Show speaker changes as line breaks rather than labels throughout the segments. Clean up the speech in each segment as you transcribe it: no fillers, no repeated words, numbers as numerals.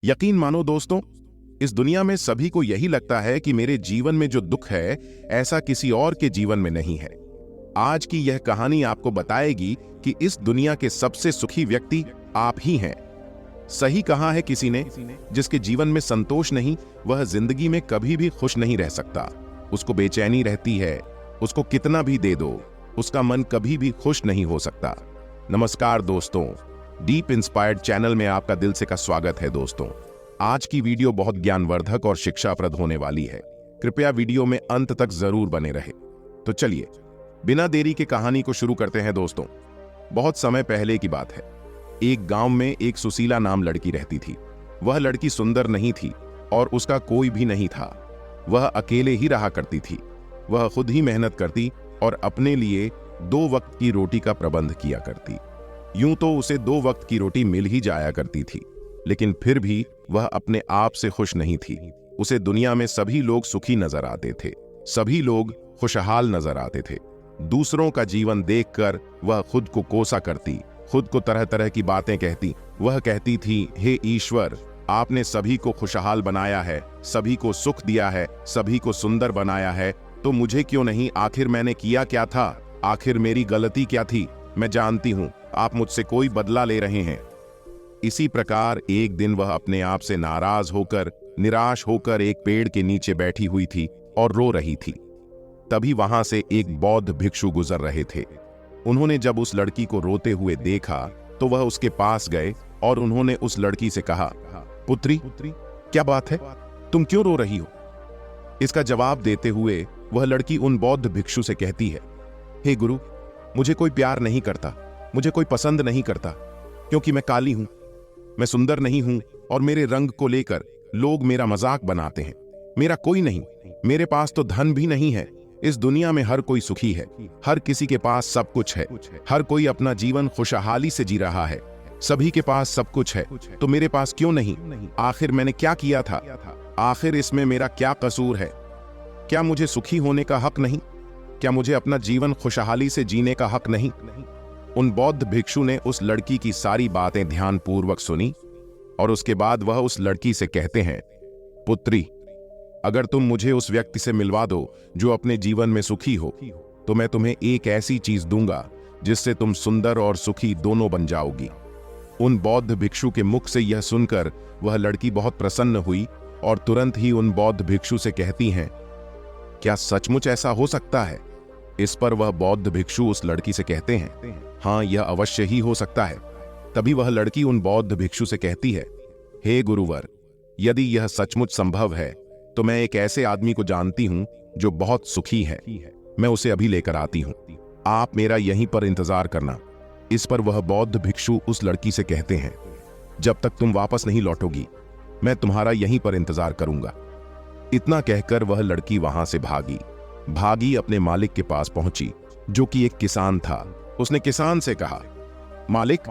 यकीन मानो दोस्तों, इस दुनिया में सभी को यही लगता है कि मेरे जीवन में जो दुख है ऐसा किसी और के जीवन में नहीं है। आज की यह कहानी आपको बताएगी कि इस दुनिया के सबसे सुखी व्यक्ति आप ही हैं। सही कहा है किसी ने, जिसके जीवन में संतोष नहीं वह जिंदगी में कभी भी खुश नहीं रह सकता। उसको बेचैनी रहती है, उसको कितना भी दे दो उसका मन कभी भी खुश नहीं हो सकता। नमस्कार दोस्तों, डीप इंस्पायर्ड चैनल में आपका दिल से का स्वागत है। दोस्तों, आज की वीडियो बहुत ज्ञानवर्धक और शिक्षाप्रद होने वाली है। कृपया वीडियो में अंत तक जरूर बने रहे। तो चलिए बिना देरी के कहानी को शुरू करते हैं। दोस्तों, बहुत समय पहले की बात है। एक गांव में एक सुशीला नाम लड़की रहती थी। वह लड़की सुंदर नहीं थी और उसका कोई भी नहीं था। वह अकेले ही रहा करती थी। वह खुद ही मेहनत करती और अपने लिए 2 वक्त की रोटी का प्रबंध किया करती। यूं तो उसे 2 वक्त की रोटी मिल ही जाया करती थी, लेकिन फिर भी वह अपने आप से खुश नहीं थी। उसे दुनिया में सभी लोग सुखी नजर आते थे, सभी लोग खुशहाल नजर आते थे। दूसरों का जीवन देखकर वह खुद को कोसा करती, खुद को तरह तरह की बातें कहती। वह कहती थी, हे ईश्वर, आपने सभी को खुशहाल बनाया है, सभी को सुख दिया है, सभी को सुंदर बनाया है, तो मुझे क्यों नहीं? आखिर मैंने किया क्या था? आखिर मेरी गलती क्या थी? मैं जानती हूं आप मुझसे कोई बदला ले रहे हैं। इसी प्रकार एक दिन वह अपने आप से नाराज होकर, निराश होकर एक पेड़ के नीचे बैठी हुई थी और रो रही थी। तभी वहां से एक बौद्ध भिक्षु गुजर रहे थे। उन्होंने जब उस लड़की को रोते हुए देखा तो वह उसके पास गए और उन्होंने उस लड़की से कहा, पुत्री, क्या बात है? तुम क्यों रो रही हो? इसका जवाब देते हुए वह लड़की उन बौद्ध भिक्षु से कहती है, हे गुरु, मुझे कोई प्यार नहीं करता, मुझे कोई पसंद नहीं करता, क्योंकि मैं काली हूं, मैं सुंदर नहीं हूं और मेरे रंग को लेकर लोग मेरा मजाक बनाते हैं। मेरा कोई नहीं, मेरे पास तो धन भी नहीं है। इस दुनिया में हर कोई सुखी है, हर किसी के पास सब कुछ है, हर कोई अपना जीवन खुशहाली से जी रहा है, सभी के पास सब कुछ है, तो मेरे पास क्यों नहीं? आखिर मैंने क्या किया था? आखिर इसमें मेरा क्या कसूर है? क्या मुझे सुखी होने का हक नहीं? क्या मुझे अपना जीवन खुशहाली से जीने का हक नहीं? उन बौद्ध भिक्षु ने उस लड़की की सारी बातें ध्यानपूर्वक सुनी और उसके बाद वह उस लड़की से कहते हैं, पुत्री, अगर तुम मुझे उस व्यक्ति से मिलवा दो जो अपने जीवन में सुखी हो, तो मैं तुम्हें एक ऐसी चीज दूंगा जिससे तुम सुंदर और सुखी दोनों बन जाओगी। उन बौद्ध भिक्षु के मुख से यह सुनकर वह लड़की बहुत प्रसन्न हुई और तुरंत ही उन बौद्ध भिक्षु से कहती हैं, क्या सचमुच ऐसा हो सकता है? इस पर वह बौद्ध भिक्षु उस लड़की से कहते हैं, हाँ, यह अवश्य ही हो सकता है। तभी वह लड़की उन बौद्ध भिक्षु से कहती है, हे गुरुवर, यदि यह सचमुच संभव है तो मैं एक ऐसे आदमी को जानती हूं जो बहुत सुखी है। मैं उसे अभी लेकर आती हूं, आप मेरा यहीं पर इंतजार करना। इस पर वह बौद्ध भिक्षु उस लड़की से कहते हैं, जब तक तुम वापस नहीं लौटोगी मैं तुम्हारा यहीं पर इंतजार करूंगा। इतना कहकर वह लड़की वहां से भागी अपने मालिक के पास पहुंची, जो कि एक किसान था। उसने किसान से कहा, मालिक,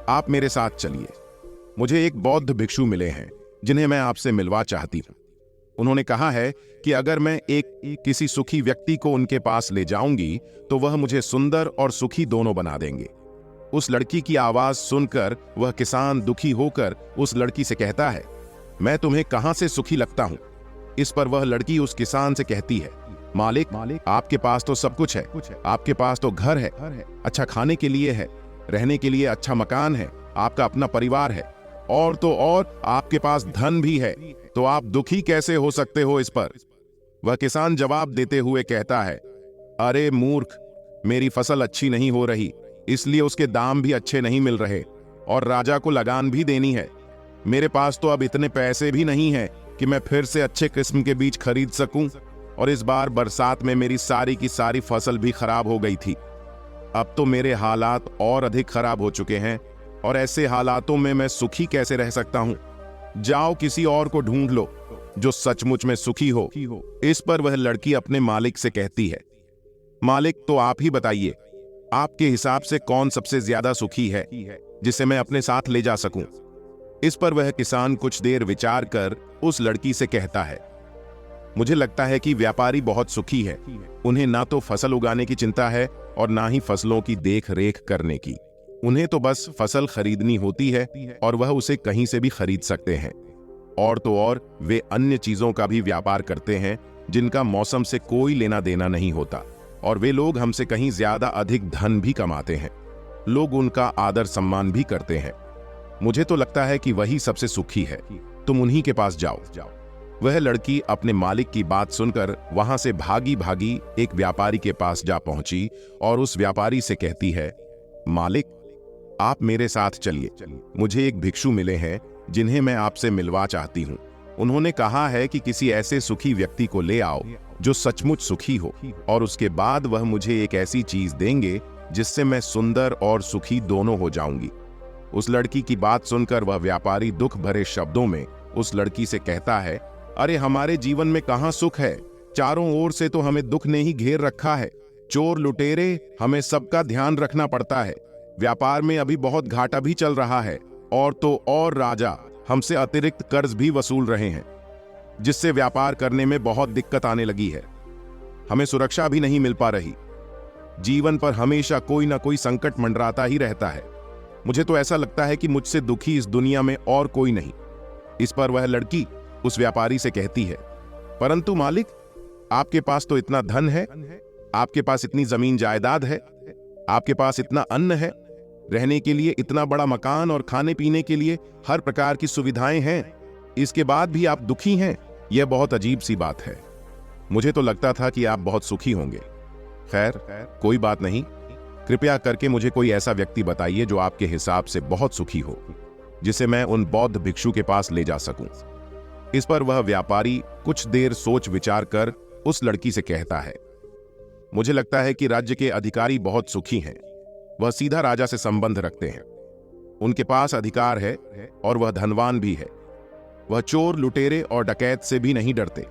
आप मेरे साथ चलिए, मुझे एक बौद्ध भिक्षु मिले हैं जिन्हें मैं आपसे मिलवा चाहती हूं। उन्होंने कहा है कि अगर मैं किसी सुखी व्यक्ति को उनके पास ले जाऊंगी तो वह मुझे सुंदर और सुखी दोनों बना देंगे। उस लड़की की आवाज सुनकर वह किसान दुखी होकर उस लड़की से कहता है, मैं तुम्हें कहां से सुखी लगता हूं? इस पर वह लड़की उस किसान से कहती है, मालिक, आपके पास तो सब कुछ है, आपके पास तो घर है, अच्छा खाने के लिए है, रहने के लिए अच्छा मकान है, आपका अपना परिवार है, और तो और आपके पास धन भी है, तो आप दुखी कैसे हो सकते हो? इस पर वह किसान जवाब देते हुए कहता है, अरे मूर्ख, मेरी फसल अच्छी नहीं हो रही, इसलिए उसके दाम भी अच्छे नहीं मिल रहे, और राजा को लगान भी देनी है। मेरे पास तो अब इतने पैसे भी नहीं है कि मैं फिर से अच्छे किस्म के बीज खरीद सकूं, और इस बार बरसात में मेरी सारी की सारी फसल भी खराब हो गई थी। अब तो मेरे हालात और अधिक खराब हो चुके हैं, और ऐसे हालातों में मैं सुखी कैसे रह सकता हूं? जाओ किसी और को ढूंढ लो जो सचमुच में सुखी हो। इस पर वह लड़की अपने मालिक से कहती है, मालिक, तो आप ही बताइए, आपके हिसाब से कौन सबसे ज्यादा सुखी है जिसे मैं अपने साथ ले जा सकूं? इस पर वह किसान कुछ देर विचार कर उस लड़की से कहता है, मुझे लगता है कि व्यापारी बहुत सुखी है। उन्हें ना तो फसल उगाने की चिंता है और ना ही फसलों की देख रेख करने की। उन्हें तो बस फसल खरीदनी होती है और वह उसे कहीं से भी खरीद सकते हैं। और तो और वे अन्य चीजों का भी व्यापार करते हैं जिनका मौसम से कोई लेना देना नहीं होता, और वे लोग हमसे कहीं ज्यादा अधिक धन भी कमाते हैं। लोग उनका आदर सम्मान भी करते हैं। मुझे तो लगता है कि वही सबसे सुखी है। तुम उन्हीं के पास जाओ। वह लड़की अपने मालिक की बात सुनकर वहां से भागी भागी एक व्यापारी के पास जा पहुंची और उस व्यापारी से कहती है, मालिक, आप मेरे साथ चलिए। मुझे एक भिक्षु मिले हैं जिन्हें मैं आपसे मिलवा चाहती हूँ। उन्होंने कहा है कि किसी ऐसे सुखी व्यक्ति को ले आओ जो सचमुच सुखी हो, और उसके बाद वह मुझे एक ऐसी चीज देंगे जिससे मैं सुंदर और सुखी दोनों हो जाऊंगी। उस लड़की की बात सुनकर वह व्यापारी दुख भरे शब्दों में उस लड़की से कहता है, अरे हमारे जीवन में कहाँ सुख है? चारों ओर से तो हमें दुख ने ही घेर रखा है। चोर लुटेरे, हमें सबका ध्यान रखना पड़ता है। व्यापार में अभी बहुत घाटा भी चल रहा है, और तो और राजा हमसे अतिरिक्त कर्ज भी वसूल रहे हैं, जिससे व्यापार करने में बहुत दिक्कत आने लगी है। हमें सुरक्षा भी नहीं मिल पा रही। जीवन पर हमेशा कोई ना कोई संकट मंडराता ही रहता है। मुझे तो ऐसा लगता है कि मुझसे दुखी इस दुनिया में और कोई नहीं। इस पर वह लड़की उस व्यापारी से कहती है, परंतु मालिक, आपके पास तो इतना धन है, आपके पास इतनी जमीन जायदाद है, आपके पास इतना अन्न है, रहने के लिए इतना बड़ा मकान और खाने पीने के लिए हर प्रकार की सुविधाएं हैं, इसके बाद भी आप दुखी हैं। यह बहुत अजीब सी बात है। मुझे तो लगता था कि आप बहुत सुखी होंगे। खैर, कोई बात नहीं। कृपया करके मुझे कोई ऐसा व्यक्ति बताइए जो आपके हिसाब से बहुत सुखी हो, जिसे मैं उन बौद्ध भिक्षु के पास ले जा सकूं। इस पर वह व्यापारी कुछ देर सोच विचार कर उस लड़की से कहता है, मुझे लगता है कि राज्य के अधिकारी बहुत सुखी हैं। वह सीधा राजा से संबंध रखते हैं। उनके पास अधिकार है और वह धनवान भी है। वह चोर लुटेरे और डकैत से भी नहीं डरते,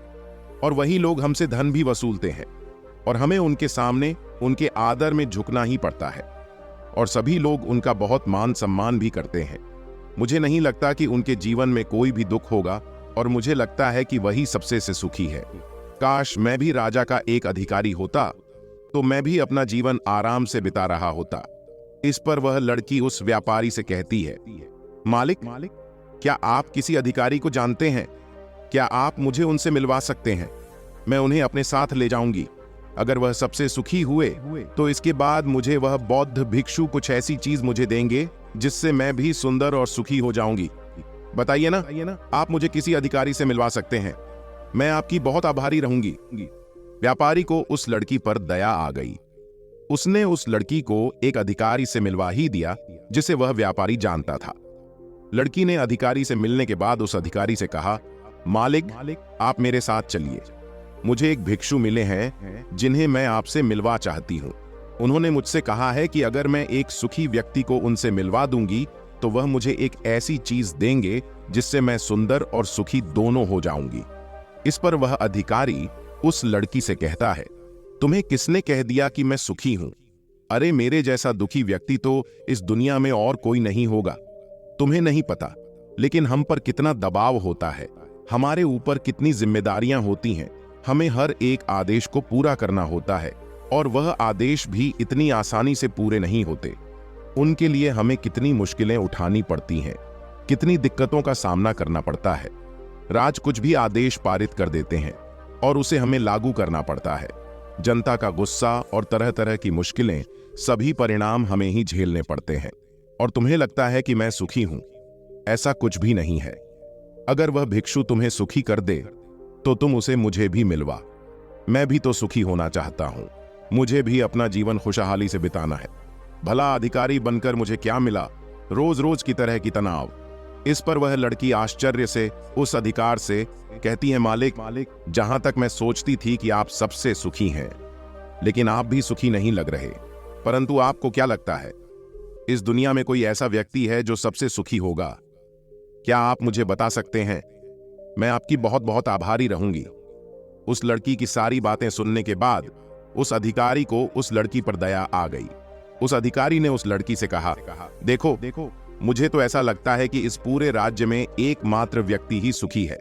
और वही लोग हमसे धन भी वसूलते हैं, और हमें उनके सामने उनके आदर में झुकना ही पड़ता है, और सभी लोग उनका बहुत मान सम्मान भी करते हैं। मुझे नहीं लगता कि उनके जीवन में कोई भी दुख होगा, और मुझे लगता है कि वही सबसे से सुखी है। काश मैं भी राजा का एक अधिकारी होता, तो मैं भी अपना जीवन आराम से बिता रहा होता। इस पर वह लड़की उस व्यापारी से कहती है, मालिक, क्या आप किसी अधिकारी को जानते हैं? क्या आप मुझे उनसे मिलवा सकते हैं? मैं उन्हें अपने साथ ले जाऊंगी। अगर वह सबसे सुखी हुए तो इसके बाद मुझे वह बौद्ध भिक्षु कुछ ऐसी चीज मुझे देंगे जिससे मैं भी सुंदर और सुखी हो जाऊंगी। बताइए ना, आप मुझे किसी अधिकारी से मिलवा सकते हैं। मैं आपकी बहुत आभारी रहूंगी। व्यापारी को उस लड़की पर दया आ गई। उसने उस लड़की को एक अधिकारी से मिलवा ही दिया जिसे वह व्यापारी जानता था। लड़की ने अधिकारी से मिलने के बाद उस अधिकारी से कहा, मालिक, आप मेरे साथ चलिए। मुझे एक भिक्षु मिले हैं जिन्हें मैं आपसे मिलवा चाहती हूँ। उन्होंने मुझसे कहा है कि अगर मैं एक सुखी व्यक्ति को उनसे मिलवा दूंगी तो वह मुझे एक ऐसी चीज देंगे जिससे मैं सुंदर और सुखी दोनों हो जाऊंगी। इस पर वह अधिकारी उस लड़की से कहता है, तुम्हें किसने कह दिया कि मैं सुखी हूं? अरे मेरे जैसा दुखी व्यक्ति तो इस दुनिया में और कोई नहीं होगा। तुम्हें नहीं पता, लेकिन हम पर कितना दबाव होता है, हमारे ऊपर कितनी जिम्मेदारियां होती हैं। हमें हर एक आदेश को पूरा करना होता है, और वह आदेश भी इतनी आसानी से पूरे नहीं होते। उनके लिए हमें कितनी मुश्किलें उठानी पड़ती हैं, कितनी दिक्कतों का सामना करना पड़ता है। राज कुछ भी आदेश पारित कर देते हैं और उसे हमें लागू करना पड़ता है। जनता का गुस्सा और तरह तरह की मुश्किलें, सभी परिणाम हमें ही झेलने पड़ते हैं। और तुम्हें लगता है कि मैं सुखी हूं? ऐसा कुछ भी नहीं है। अगर वह भिक्षु तुम्हें सुखी कर दे तो तुम उसे मुझे भी मिलवा। मैं भी तो सुखी होना चाहता हूं। मुझे भी अपना जीवन खुशहाली से बिताना है। भला अधिकारी बनकर मुझे क्या मिला? रोज रोज की तरह की तनाव। इस पर वह लड़की आश्चर्य से उस अधिकार से कहती है, मालिक, जहां तक मैं सोचती थी कि आप सबसे सुखी हैं, लेकिन आप भी सुखी नहीं लग रहे। परंतु आपको क्या लगता है, इस दुनिया में कोई ऐसा व्यक्ति है जो सबसे सुखी होगा? क्या आप मुझे बता सकते हैं? मैं आपकी बहुत बहुत आभारी रहूंगी। उस लड़की की सारी बातें सुनने के बाद उस अधिकारी को उस लड़की पर दया आ गई। उस अधिकारी ने उस लड़की से कहा, देखो, मुझे तो ऐसा लगता है कि इस पूरे राज्य में एकमात्र व्यक्ति ही सुखी है,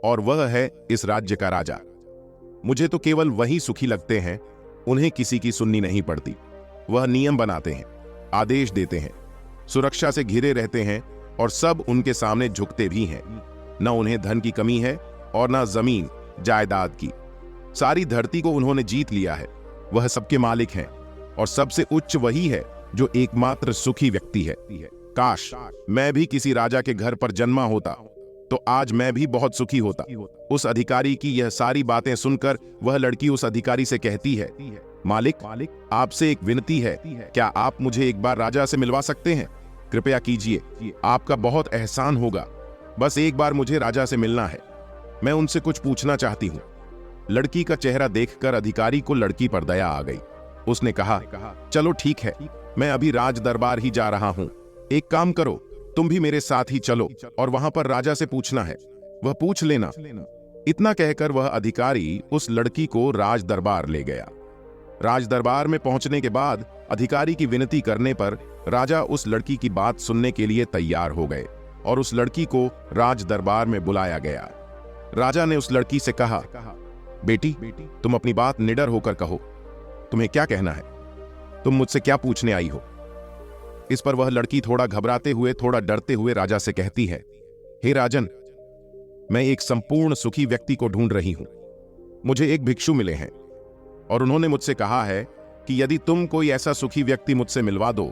और वह है इस राज्य का राजा। मुझे तो केवल वही सुखी लगते हैं। उन्हें किसी की सुननी नहीं पड़ती। वह नियम बनाते हैं, आदेश देते हैं, सुरक्षा से घिरे रहते हैं और सब उनके सामने झुकते भी हैं। न उन्हें धन की कमी है और न जमीन जायदाद की। सारी धरती को उन्होंने जीत लिया है। वह सबके मालिक हैं और सबसे उच्च वही है जो एकमात्र सुखी व्यक्ति है। काश मैं भी किसी राजा के घर पर जन्मा होता तो आज मैं भी बहुत सुखी होता। उस अधिकारी की यह सारी बातें सुनकर वह लड़की उस अधिकारी से कहती है, मालिक, आपसे एक विनती है, क्या आप मुझे एक बार राजा से मिलवा सकते हैं? कृपया कीजिए, आपका बहुत एहसान होगा। बस एक बार मुझे राजा से मिलना है। मैं उनसे कुछ पूछना चाहती हूँ। लड़की का चेहरा देखकर अधिकारी को लड़की पर दया आ गई। उसने कहा, चलो ठीक है, मैं अभी राज दरबार ही जा रहा हूँ। एक काम करो, तुम भी मेरे साथ ही चलो और वहां पर राजा से पूछना है, वह पूछ लेना। इतना कहकर वह अधिकारी उस लड़की को राज दरबार ले गया। राज दरबार में पहुंचने के बाद अधिकारी की विनती करने पर राजा उस लड़की की बात सुनने के लिए तैयार हो गए और उस लड़की को राज दरबार में बुलाया गया। राजा ने उस लड़की से कहा, बेटी, तुम अपनी बात निडर होकर कहो। तुम्हें क्या कहना है? तुम मुझसे क्या पूछने आई हो? इस पर वह लड़की थोड़ा घबराते हुए, थोड़ा डरते हुए राजा से कहती है, हे राजन, मैं एक संपूर्ण सुखी व्यक्ति को ढूंढ रही हूं। मुझे एक भिक्षु मिले हैं और उन्होंने मुझसे कहा है कि यदि तुम कोई ऐसा सुखी व्यक्ति मुझसे मिलवा दो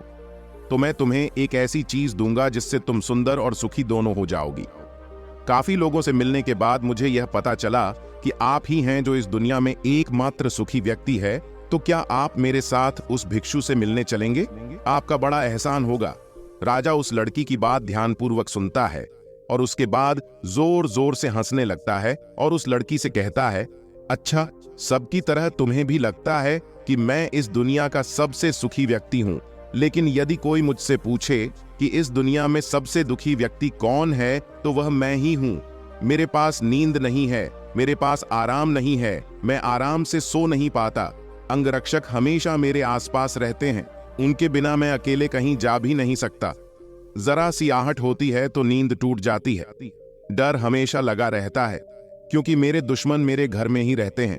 तो मैं तुम्हें एक ऐसी चीज दूंगा जिससे तुम सुंदर और सुखी दोनों हो जाओगी। काफी लोगों से मिलने के बाद मुझे यह पता चला कि आप ही हैं जो इस दुनिया में एकमात्र सुखी व्यक्ति है। तो क्या आप मेरे साथ उस भिक्षु से मिलने चलेंगे? आपका बड़ा एहसान होगा। राजा उस लड़की की बात ध्यानपूर्वक सुनता है और उसके बाद जोर जोर से हंसने लगता है और उस लड़की से कहता है, अच्छा, सबकी तरह तुम्हें भी लगता है कि मैं इस दुनिया का सबसे सुखी व्यक्ति हूं, लेकिन यदि कोई मुझसे पूछे कि इस दुनिया में सबसे दुखी व्यक्ति कौन है तो वह मैं ही हूं। मेरे पास नींद नहीं है, मेरे पास आराम नहीं है, मैं आराम से सो नहीं पाता। अंगरक्षक हमेशा मेरे आसपास रहते हैं, उनके बिना मैं अकेले कहीं जा भी नहीं सकता। जरा सी आहट होती है तो नींद टूट जाती है। डर हमेशा लगा रहता है क्योंकि मेरे दुश्मन मेरे घर में ही रहते हैं,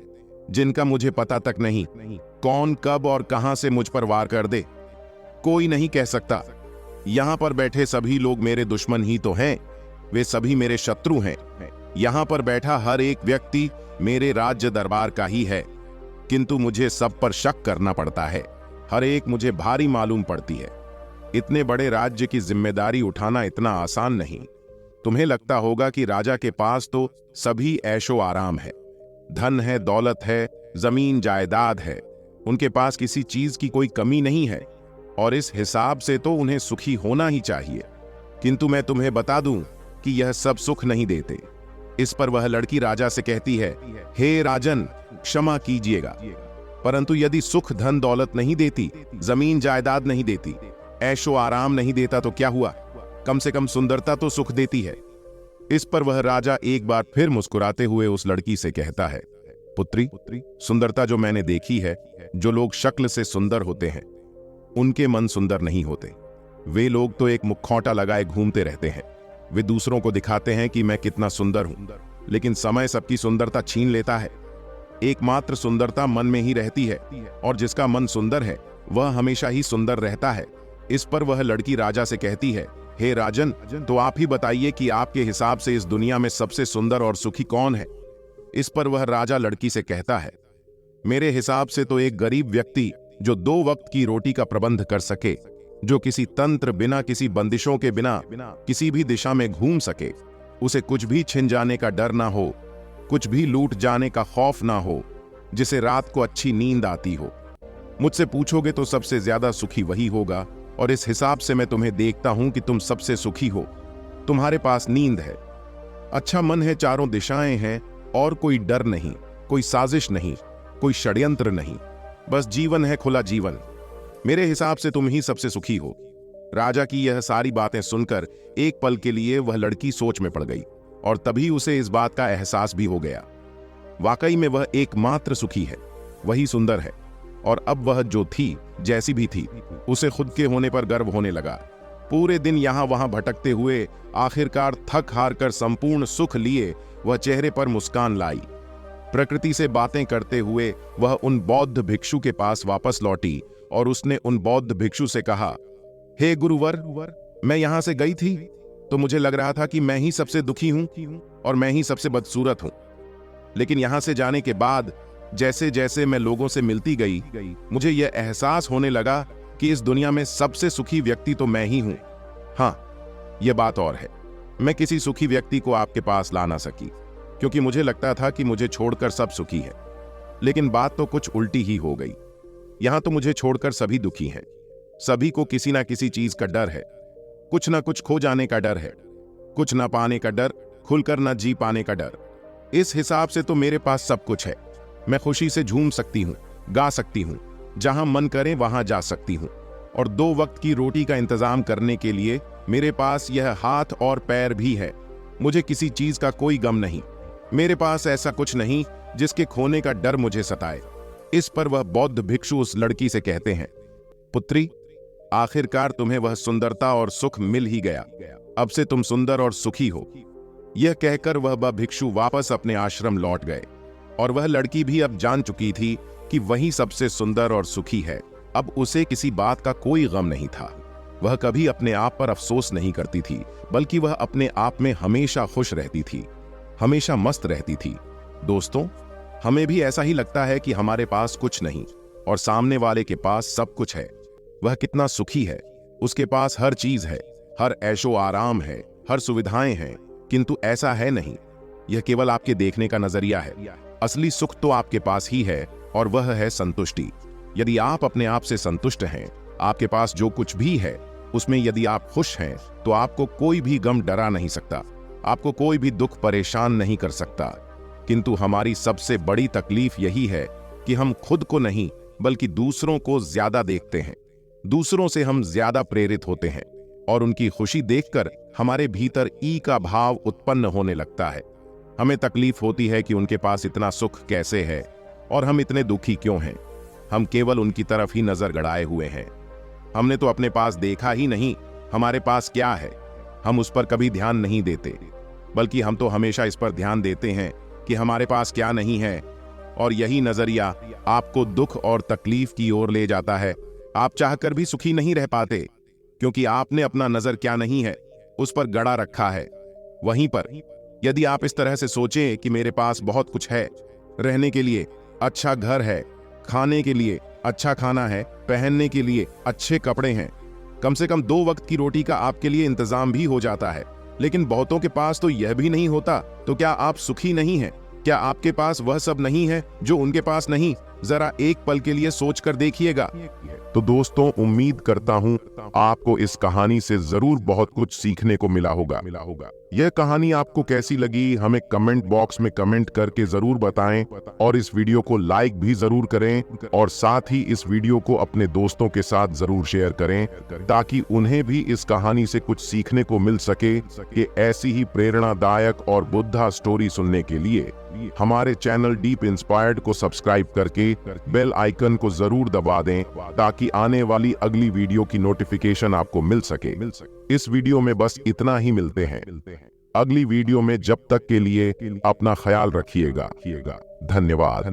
जिनका मुझे पता तक नहीं कौन कब और कहां से मुझ पर वार कर दे। कोई नहीं कह सकता। यहां पर बैठे सभी लोग मेरे दुश्मन ही तो हैं, वे सभी मेरे शत्रु हैं। यहां पर बैठा हर एक व्यक्ति मेरे राज्य दरबार का ही है, किंतु मुझे सब पर शक करना पड़ता है। हर एक मुझे भारी मालूम पड़ती है। इतने बड़े राज्य की जिम्मेदारी उठाना इतना आसान नहीं। तुम्हें लगता होगा कि राजा के पास तो सभी ऐशो आराम है, धन है, दौलत है, जमीन जायदाद है, उनके पास किसी चीज की कोई कमी नहीं है और इस हिसाब से तो उन्हें सुखी होना ही चाहिए। किंतु मैं तुम्हें बता दूं कि यह सब सुख नहीं देते। इस पर वह लड़की राजा से कहती है, हे राजन, क्षमा कीजिएगा, परंतु यदि सुख धन दौलत नहीं देती, जमीन जायदाद नहीं देती, ऐशो आराम नहीं देता तो क्या हुआ? कम से कम सुंदरता तो सुख देती है। इस पर वह राजा एक बार फिर मुस्कुराते हुए उस लड़की से कहता है, पुत्री, सुंदरता जो मैंने देखी है, जो लोग शक्ल से सुंदर होते हैं उनके मन सुंदर नहीं होते। वे लोग तो एक मुखौटा लगाए घूमते रहते हैं। वे दूसरों को दिखाते हैं कि मैं कितना सुंदर हूं, लेकिन समय सबकी सुंदरता छीन लेता है। एकमात्र सुंदरता मन में ही रहती है और जिसका मन सुंदर है वह हमेशा ही सुंदर रहता है। इस पर वह लड़की राजा से कहती है, हे राजन, तो आप ही बताइए कि आपके हिसाब से इस दुनिया में सबसे सुंदर और सुखी कौन है? इस पर वह राजा लड़की से कहता है, मेरे हिसाब से तो एक गरीब व्यक्ति जो 2 वक्त की रोटी का प्रबंध कर सके, जो किसी तंत्र बिना, किसी बंदिशों के बिना किसी भी दिशा में घूम सके, उसे कुछ भी छिन जाने का डर ना हो, कुछ भी लूट जाने का खौफ ना हो, जिसे रात को अच्छी नींद आती हो। मुझसे पूछोगे तो सबसे ज्यादा सुखी वही होगा और इस हिसाब से मैं तुम्हें देखता हूं कि तुम सबसे सुखी हो। तुम्हारे पास नींद है, अच्छा मन है, चारों दिशाएं हैं और कोई डर नहीं, कोई साजिश नहीं, कोई षड्यंत्र नहीं, बस जीवन है, खुला जीवन। मेरे हिसाब से तुम ही सबसे सुखी हो। राजा की यह सारी बातें सुनकर एक पल के लिए वह लड़की सोच में पड़ गई और तभी उसे इस बात का एहसास भी हो गया। वाकई में वह एकमात्र सुखी है, वही सुंदर है और अब वह जो थी, जैसी भी थी, उसे खुद के होने पर गर्व होने लगा। पूरे दिन यहां वहां भटकते हुए आखिरकार थक हार कर संपूर्ण सुख लिए वह चेहरे पर मुस्कान लाई। प्रकृति से बातें करते हुए वह उन बौद्ध भिक्षु के पास वापस लौटी और उसने उन बौद्ध भिक्षु से कहा, हे गुरुवर, मैं यहां से गई थी तो मुझे लग रहा था कि मैं ही सबसे दुखी हूं और मैं ही सबसे बदसूरत हूं। लेकिन यहां से जाने के बाद जैसे जैसे मैं लोगों से मिलती गई, मुझे यह एहसास होने लगा कि इस दुनिया में सबसे सुखी व्यक्ति तो मैं ही हूं। हाँ, यह बात और है, मैं किसी सुखी व्यक्ति को आपके पास ला ना सकी, क्योंकि मुझे लगता था कि मुझे छोड़कर सब सुखी है। लेकिन बात तो कुछ उल्टी ही हो गई। यहां तो मुझे छोड़कर सभी दुखी हैं। सभी को किसी ना किसी चीज का डर है, कुछ ना कुछ खो जाने का डर है, कुछ ना पाने का डर, खुलकर ना जी पाने का डर। इस हिसाब से तो मेरे पास सब कुछ है। मैं खुशी से झूम सकती हूँ, गा सकती हूँ, जहां मन करे वहां जा सकती हूँ, और 2 वक्त की रोटी का इंतजाम करने के लिए मेरे पास यह हाथ और पैर भी है। मुझे किसी चीज का कोई गम नहीं। मेरे पास ऐसा कुछ नहीं जिसके खोने का डर मुझे सताए। इस पर वह बौद्ध भिक्षु उस लड़की से कहते हैं, पुत्री, आखिरकार तुम्हें वह सुंदरता और सुख मिल ही गया। अब से तुम सुंदर और सुखी हो। यह कहकर वह भिक्षु वापस अपने आश्रम लौट गए, और वह लड़की भी अब जान चुकी थी कि वही सबसे सुंदर और सुखी है। अब उसे किसी बात का कोई गम नहीं था। वह कभी अपने आप पर अफसोस नहीं करती थी, बल्कि वह अपने आप में हमेशा खुश रहती थी, हमेशा मस्त रहती थी। दोस्तों, हमें भी ऐसा ही लगता है कि हमारे पास कुछ नहीं और सामने वाले के पास सब कुछ है। वह कितना सुखी है, उसके पास हर चीज है, हर ऐशो आराम है, हर सुविधाएं हैं। किंतु ऐसा है नहीं। यह केवल आपके देखने का नजरिया है। असली सुख तो आपके पास ही है, और वह है संतुष्टि। यदि आप अपने आप से संतुष्ट हैं, आपके पास जो कुछ भी है उसमें यदि आप खुश हैं, तो आपको कोई भी गम डरा नहीं सकता, आपको कोई भी दुख परेशान नहीं कर सकता। किंतु हमारी सबसे बड़ी तकलीफ यही है कि हम खुद को नहीं बल्कि दूसरों को ज्यादा देखते हैं। दूसरों से हम ज्यादा प्रेरित होते हैं, और उनकी खुशी देखकर हमारे भीतर ई का भाव उत्पन्न होने लगता है। हमें तकलीफ होती है कि उनके पास इतना सुख कैसे है और हम इतने दुखी क्यों हैं। हम केवल उनकी तरफ ही नजर गड़ाए हुए हैं। हमने तो अपने पास देखा ही नहीं हमारे पास क्या है। हम उस पर कभी ध्यान नहीं देते, बल्कि हम तो हमेशा इस पर ध्यान देते हैं कि हमारे पास क्या नहीं है। और यही नजरिया आपको दुख और तकलीफ की ओर ले जाता है। आप चाहकर भी सुखी नहीं रह पाते, क्योंकि आपने अपना नजर क्या नहीं है उस पर गड़ा रखा है। वहीं पर यदि आप इस तरह से सोचें कि मेरे पास बहुत कुछ है, रहने के लिए अच्छा घर है, खाने के लिए अच्छा खाना है, पहनने के लिए अच्छे कपड़े हैं, कम से कम 2 वक्त की रोटी का आपके लिए इंतजाम भी हो जाता है, लेकिन बहुतों के पास तो यह भी नहीं होता, तो क्या आप सुखी नहीं हैं? क्या आपके पास वह सब नहीं है जो उनके पास नहीं? जरा एक पल के लिए सोच कर देखिएगा।
तो दोस्तों, उम्मीद करता हूं आपको इस कहानी से जरूर बहुत कुछ सीखने को मिला होगा। यह कहानी आपको कैसी लगी हमें कमेंट बॉक्स में कमेंट करके जरूर बताएं, और इस वीडियो को लाइक भी जरूर करें, और साथ ही इस वीडियो को अपने दोस्तों के साथ जरूर शेयर करें, ताकि उन्हें भी इस कहानी से कुछ सीखने को मिल सके। कि ऐसी ही प्रेरणादायक और बुद्धा स्टोरी सुनने के लिए हमारे चैनल डीप इंस्पायर्ड को सब्सक्राइब करके बेल आइकन को जरूर दबा दें, ताकि आने वाली अगली वीडियो की नोटिफिकेशन आपको मिल सके। इस वीडियो में बस इतना ही। मिलते हैं अगली वीडियो में। जब तक के लिए अपना ख्याल रखिएगा। धन्यवाद।